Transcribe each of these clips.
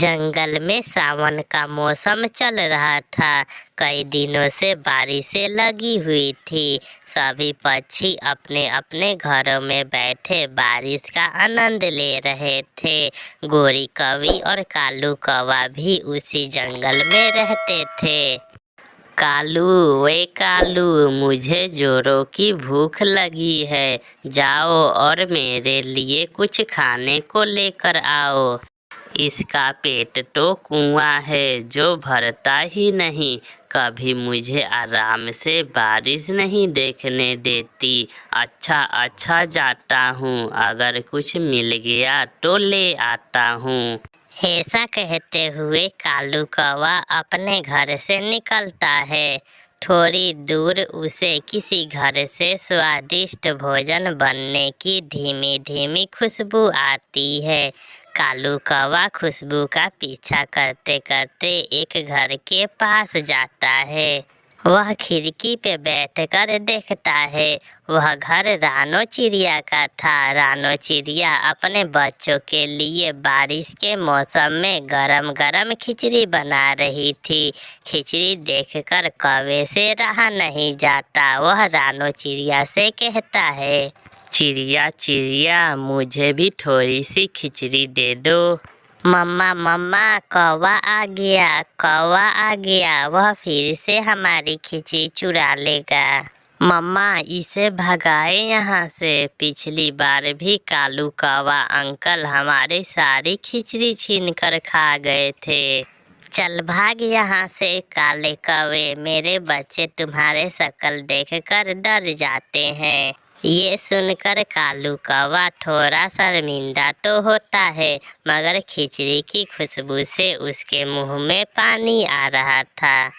जंगल में सावन का मौसम चल रहा था। कई दिनों से बारिशें लगी हुई थी। सभी पक्षी अपने अपने घरों में बैठे बारिश का आनंद ले रहे थे। गोरी कौवी और कालू कौवा भी उसी जंगल में रहते थे। कालू, वे कालू, मुझे जोरों की भूख लगी है। जाओ और मेरे लिए कुछ खाने को लेकर आओ। इसका पेट तो कुआं है जो भरता ही नहीं। कभी मुझे आराम से बारिश नहीं देखने देती। अच्छा अच्छा, जाता हूँ, अगर कुछ मिल गया तो ले आता हूँ। ऐसा कहते हुए कालू कौवा अपने घर से निकलता है। थोड़ी दूर उसे किसी घर से स्वादिष्ट भोजन बनने की धीमी धीमी खुशबू आती है। कालू कौवा खुशबू का पीछा करते करते एक घर के पास जाता है। वह खिड़की पे बैठकर देखता है। वह घर रानो चिड़िया का था। रानो चिड़िया अपने बच्चों के लिए बारिश के मौसम में गरम गरम खिचड़ी बना रही थी। खिचड़ी देखकर कौवे से रहा नहीं जाता। वह रानो चिड़िया से कहता है, चिड़िया चिड़िया, मुझे भी थोड़ी सी खिचड़ी दे दो। मम्मा मम्मा, कौवा आ गया, कौवा आ गया, वह फिर से हमारी खिचड़ी चुरा लेगा। मम्मा, इसे भगाए यहाँ से। पिछली बार भी कालू कौवा अंकल हमारी सारी खिचड़ी छीन कर खा गए थे। चल भाग यहाँ से काले कौवे, मेरे बच्चे तुम्हारे शक्ल देखकर डर जाते हैं। ये सुनकर कालू कौवा थोड़ा शर्मिंदा तो होता है, मगर खिचड़ी की खुशबू से उसके मुंह में पानी आ रहा था।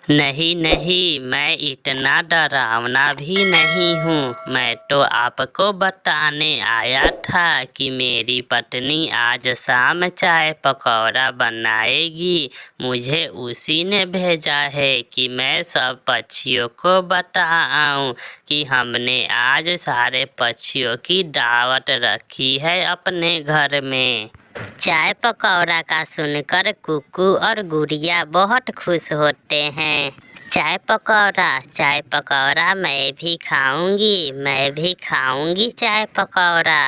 नहीं नहीं, मैं इतना डरावना भी नहीं हूँ। मैं तो आपको बताने आया था कि मेरी पत्नी आज शाम चाय पकौड़ा बनाएगी। मुझे उसी ने भेजा है कि मैं सब पक्षियों को बताऊं कि हमने आज सारे पक्षियों की दावत रखी है अपने घर में। चाय पकौड़ा का सुनकर कुकू और गुड़िया बहुत खुश होते हैं। चाय पकौड़ा मैं भी खाऊंगी, मैं भी खाऊंगी चाय पकौड़ा।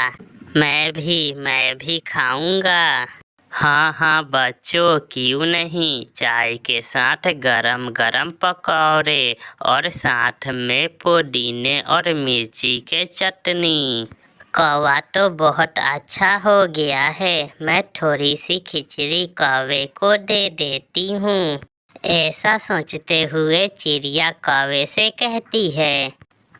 मैं भी खाऊंगा। हाँ हाँ बच्चों, क्यों नहीं। चाय के साथ गरम गरम पकौड़े और साथ में पुदीने और मिर्ची के चटनी। कौवा तो बहुत अच्छा हो गया है। मैं थोड़ी सी खिचड़ी कौवे को दे देती हूँ। ऐसा सोचते हुए चिड़िया कौवे से कहती है,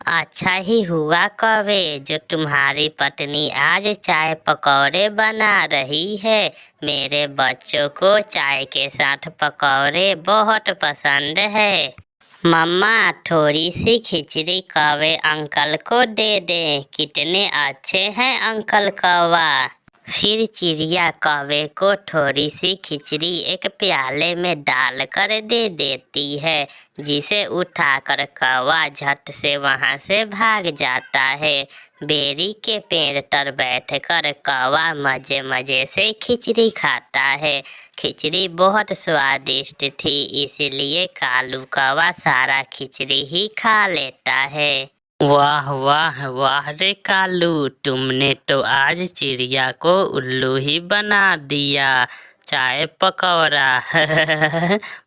अच्छा ही हुआ कौवे जो तुम्हारी पत्नी आज चाय पकौड़े बना रही है। मेरे बच्चों को चाय के साथ पकौड़े बहुत पसंद है। मम्मा, थोड़ी सी खिचड़ी कौवे अंकल को दे दे। कितने अच्छे हैं अंकल कौवा। फिर चिड़िया कौवे को थोड़ी सी खिचड़ी एक प्याले में डालकर दे देती है, जिसे उठाकर कौवा झट से वहां से भाग जाता है। बेरी के पेड़ पर बैठकर कौवा मजे मजे से खिचड़ी खाता है। खिचड़ी बहुत स्वादिष्ट थी, इसलिए कालू कौवा सारा खिचड़ी ही खा लेता है। वाह वाह वाह रे कालू, तुमने तो आज चिड़िया को उल्लू ही बना दिया। चाय पकौड़ा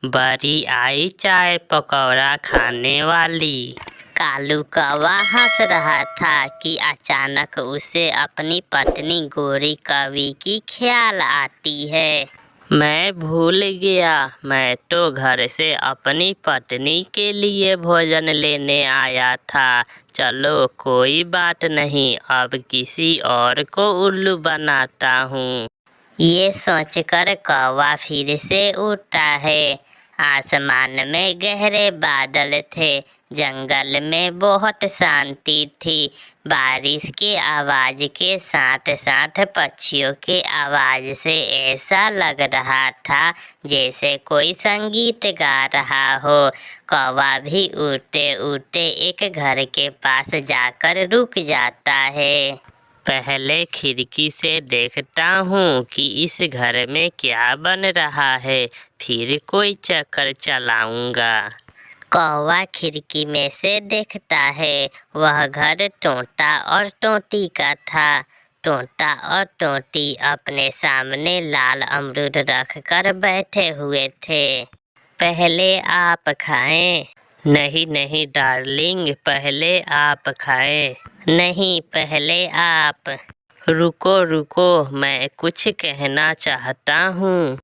बड़ी आई चाय पकौड़ा खाने वाली। कालू कौवा हंस रहा था कि अचानक उसे अपनी पत्नी गोरी कौवी की ख्याल आती है। मैं भूल गया, मैं तो घर से अपनी पत्नी के लिए भोजन लेने आया था। चलो कोई बात नहीं, अब किसी और को उल्लू बनाता हूँ। ये सोचकर कौवा फिर से उड़ता है। आसमान में गहरे बादल थे। जंगल में बहुत शांति थी। बारिश की आवाज के साथ साथ पक्षियों की आवाज से ऐसा लग रहा था जैसे कोई संगीत गा रहा हो। कौवा भी उड़ते उड़ते एक घर के पास जाकर रुक जाता है। पहले खिड़की से देखता हूँ कि इस घर में क्या बन रहा है, फिर कोई चक्कर चलाऊंगा। कौवा खिड़की में से देखता है। वह घर टोंटा और टोंटी का था। टोंटा और टोंटी अपने सामने लाल अमरूद रखकर बैठे हुए थे। पहले आप खाएं। नहीं नहीं डार्लिंग, पहले आप खाएं। नहीं, पहले आप। रुको रुको, मैं कुछ कहना चाहता हूँ।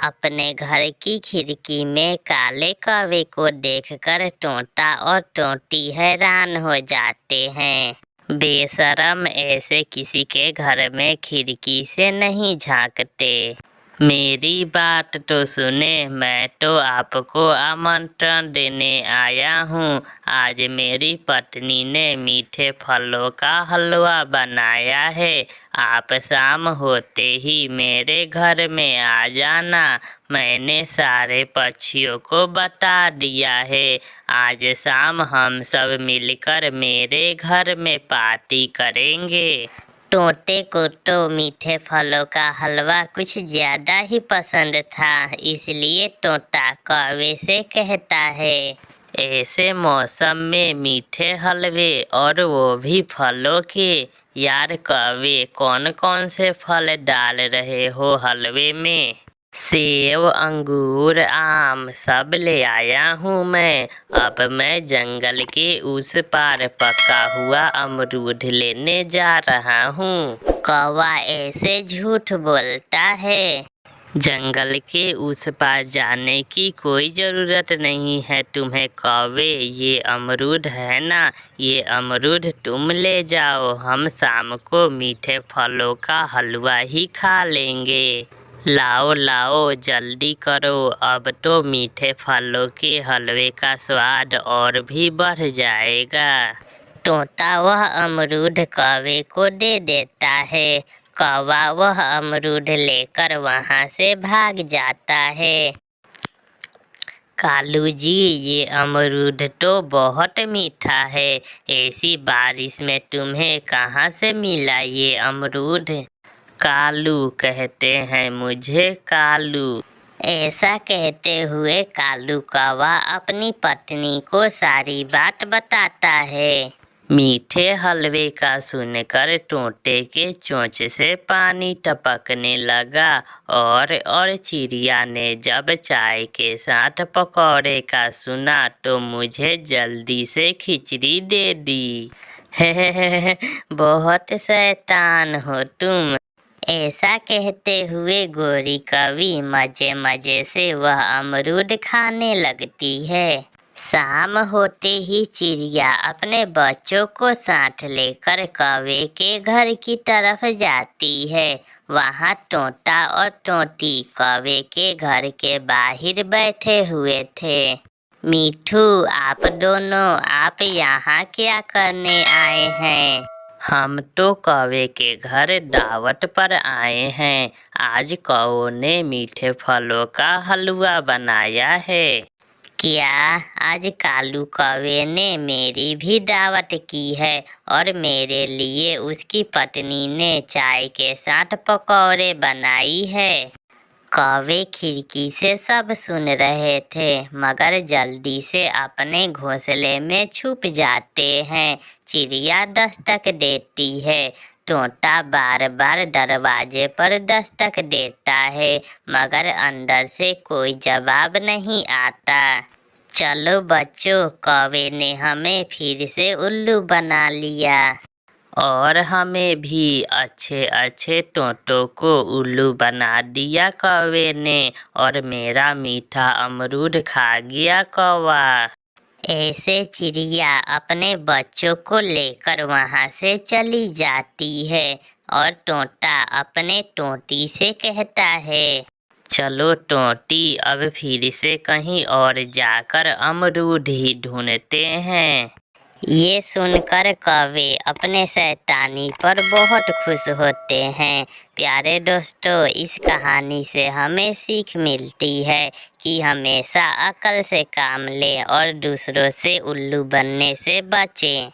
अपने घर की खिड़की में काले कौवे को देखकर टोंटा और टोंटी हैरान हो जाते हैं। बेशरम, ऐसे किसी के घर में खिड़की से नहीं झांकते। मेरी बात तो सुने, मैं तो आपको आमंत्रण देने आया हूँ। आज मेरी पत्नी ने मीठे फलों का हलवा बनाया है। आप शाम होते ही मेरे घर में आ जाना। मैंने सारे पक्षियों को बता दिया है। आज शाम हम सब मिलकर मेरे घर में पार्टी करेंगे। टोंटे को तो मीठे फलों का हलवा कुछ ज्यादा ही पसंद था, इसलिए टोंटा कौवे से कहता है, ऐसे मौसम में मीठे हलवे और वो भी फलों के। यार कौवे, कौन कौन से फल डाल रहे हो हलवे में? सेब, अंगूर, आम सब ले आया हूँ मैं। अब मैं जंगल के उस पार पका हुआ अमरूद लेने जा रहा हूँ। कौवा ऐसे झूठ बोलता है। जंगल के उस पार जाने की कोई ज़रूरत नहीं है तुम्हें कौवे। ये अमरूद है ना, ये अमरूद तुम ले जाओ। हम शाम को मीठे फलों का हलवा ही खा लेंगे। लाओ लाओ, जल्दी करो, अब तो मीठे फलों के हलवे का स्वाद और भी बढ़ जाएगा। टोंटा वह अमरूद कौवे को दे देता है। कौवा वह अमरूद लेकर वहाँ से भाग जाता है। कालू जी, ये अमरूद तो बहुत मीठा है। ऐसी बारिश में तुम्हें कहाँ से मिला ये अमरूद? कालू कहते हैं मुझे, कालू। ऐसा कहते हुए कालू कौवा अपनी पत्नी को सारी बात बताता है। मीठे हलवे का सुनकर टोंटे के चोंच से पानी टपकने लगा और चिड़िया ने जब चाय के साथ पकौड़े का सुना तो मुझे जल्दी से खिचड़ी दे दी। हे बहुत शैतान हो तुम। ऐसा कहते हुए गोरी कवि मजे मजे से वह अमरूद खाने लगती है। शाम होते ही चिड़िया अपने बच्चों को साथ लेकर कौवे के घर की तरफ जाती है। वहाँ टोंटा और टोंटी कौवे के घर के बाहर बैठे हुए थे। मीठू, आप दोनों, आप यहाँ क्या करने आए हैं? हम तो कौवे के घर दावत पर आए हैं। आज कौवे ने मीठे फलों का हलवा बनाया है। क्या? आज कालू कौवे ने मेरी भी दावत की है और मेरे लिए उसकी पत्नी ने चाय के साथ पकौड़े बनाई है। कौवे खिड़की से सब सुन रहे थे मगर जल्दी से अपने घोंसले में छुप जाते हैं। चिड़िया दस्तक देती है। टोंटा बार बार दरवाजे पर दस्तक देता है मगर अंदर से कोई जवाब नहीं आता। चलो बच्चों, कौवे ने हमें फिर से उल्लू बना लिया। और हमें भी अच्छे अच्छे टोंटों को उल्लू बना दिया कौवे ने और मेरा मीठा अमरूद खा गया कौवा। ऐसे चिड़िया अपने बच्चों को लेकर वहाँ से चली जाती है और टोंटा अपने टोंटी से कहता है, चलो टोंटी, अब फिर से कहीं और जाकर अमरूद ही ढूंढते हैं। ये सुनकर कौवे अपने शैतानी पर बहुत खुश होते हैं। प्यारे दोस्तों, इस कहानी से हमें सीख मिलती है कि हमेशा अक्ल से काम लें और दूसरों से उल्लू बनने से बचें।